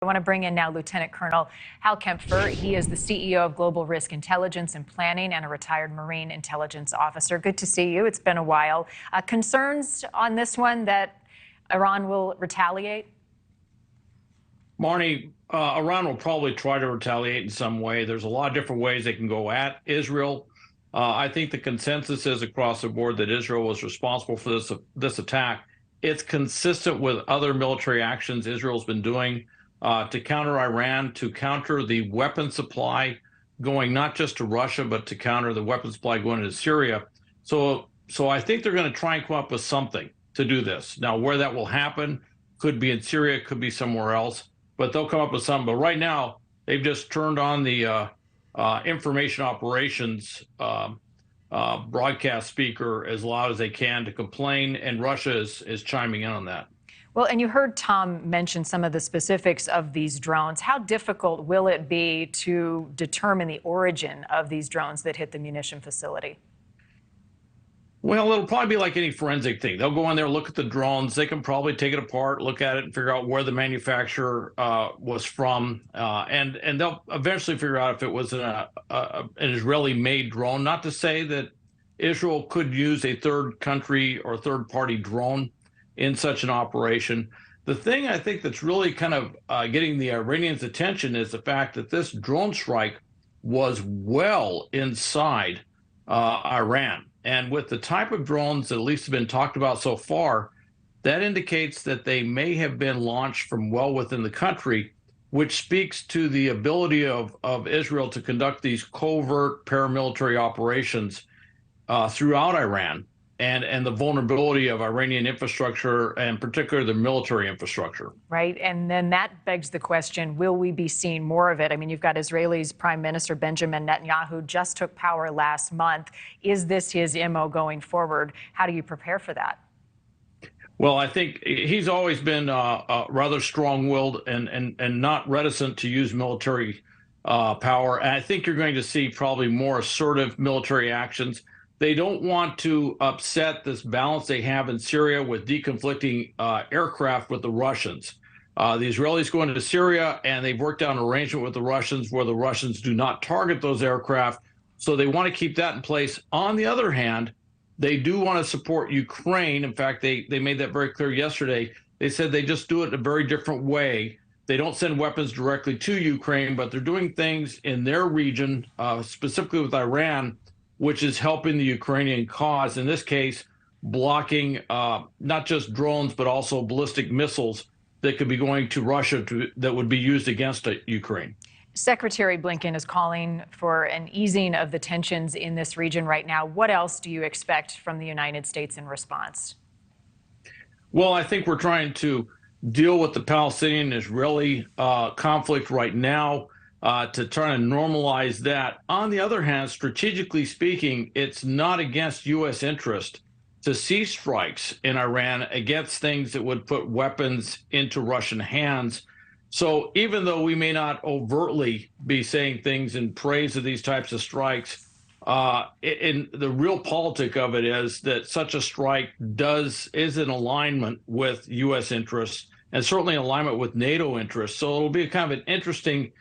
I want to bring in now Lieutenant Colonel Hal Kempfer. He is the CEO of Global Risk Intelligence and Planning and a retired Marine intelligence officer. Good to see you. It's been a while. Concerns on this one that Iran will retaliate? Marni, Iran will probably try to retaliate in some way. There's a lot of different ways they can go at Israel. I think the consensus is across the board that Israel was responsible for this attack. It's consistent with other military actions Israel's been doing to counter Iran, to counter the weapon supply going not just to Russia, but to counter the weapon supply going into Syria. So I think they're going to try and come up with something to do this. Now, where that will happen could be in Syria, could be somewhere else, but they'll come up with something. But right now, they've just turned on the information operations broadcast speaker as loud as they can to complain, and Russia is chiming in on that. Well, and you heard Tom mention some of the specifics of these drones. How difficult will it be to determine the origin of these drones that hit the munition facility? Well, it'll probably be like any forensic thing. They'll go in there, look at the drones. They can probably take it apart, look at it, and figure out where the manufacturer was from. And they'll eventually figure out if it was an Israeli-made drone. Not to say that Israel could use a third country or third-party drone in such an operation. The thing I think that's really kind of getting the Iranians' attention is the fact that this drone strike was well inside Iran. And with the type of drones that at least have been talked about so far, that indicates that they may have been launched from well within the country, which speaks to the ability of Israel to conduct these covert paramilitary operations throughout Iran, and the vulnerability of Iranian infrastructure, and particularly the military infrastructure. Right. And then that begs the question, will we be seeing more of it? I mean, you've got Israel's Prime Minister Benjamin Netanyahu just took power last month. Is this his MO going forward? How do you prepare for that? Well, I think he's always been rather strong-willed and not reticent to use military power. And I think you're going to see probably more assertive military actions. They don't want to upset this balance they have in Syria with deconflicting aircraft with the Russians. The Israelis go into Syria, and they've worked out an arrangement with the Russians where the Russians do not target those aircraft. So they want to keep that in place. On the other hand, they do want to support Ukraine. In fact, they made that very clear yesterday. They said they just do it in a very different way. They don't send weapons directly to Ukraine, but they're doing things in their region, specifically with Iran, which is helping the Ukrainian cause, in this case, blocking not just drones, but also ballistic missiles that could be going to Russia that would be used against Ukraine. Secretary Blinken is calling for an easing of the tensions in this region right now. What else do you expect from the United States in response? Well, I think we're trying to deal with the Palestinian-Israeli conflict right now, to try to normalize that. On the other hand, strategically speaking, it's not against U.S. interest to cease strikes in Iran against things that would put weapons into Russian hands. So even though we may not overtly be saying things in praise of these types of strikes, in the real politic of it is that such a strike is in alignment with U.S. interests, and certainly in alignment with NATO interests. So it'll be kind of an interesting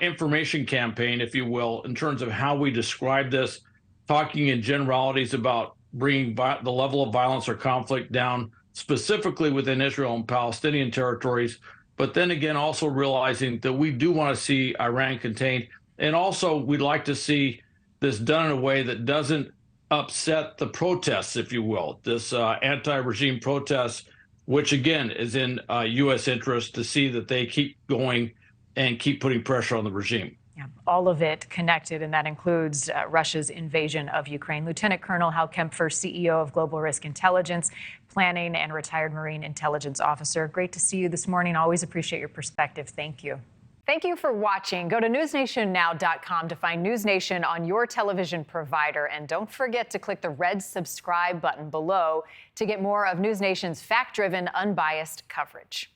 information campaign, if you will, in terms of how we describe this, talking in generalities about bringing the level of violence or conflict down specifically within Israel and Palestinian territories, but then again also realizing that we do want to see Iran contained, and also we'd like to see this done in a way that doesn't upset the protests, if you will, this anti-regime protests, which again is in U.S. interest to see that they keep going and keep putting pressure on the regime. Yeah, all of it connected, and that includes Russia's invasion of Ukraine. Lieutenant Colonel Hal Kempfer, CEO of Global Risk Intelligence, Planning, and retired Marine intelligence officer. Great to see you this morning. Always appreciate your perspective. Thank you. Thank you for watching. Go to newsnationnow.com to find NewsNation on your television provider. And don't forget to click the red subscribe button below to get more of NewsNation's fact-driven, unbiased coverage.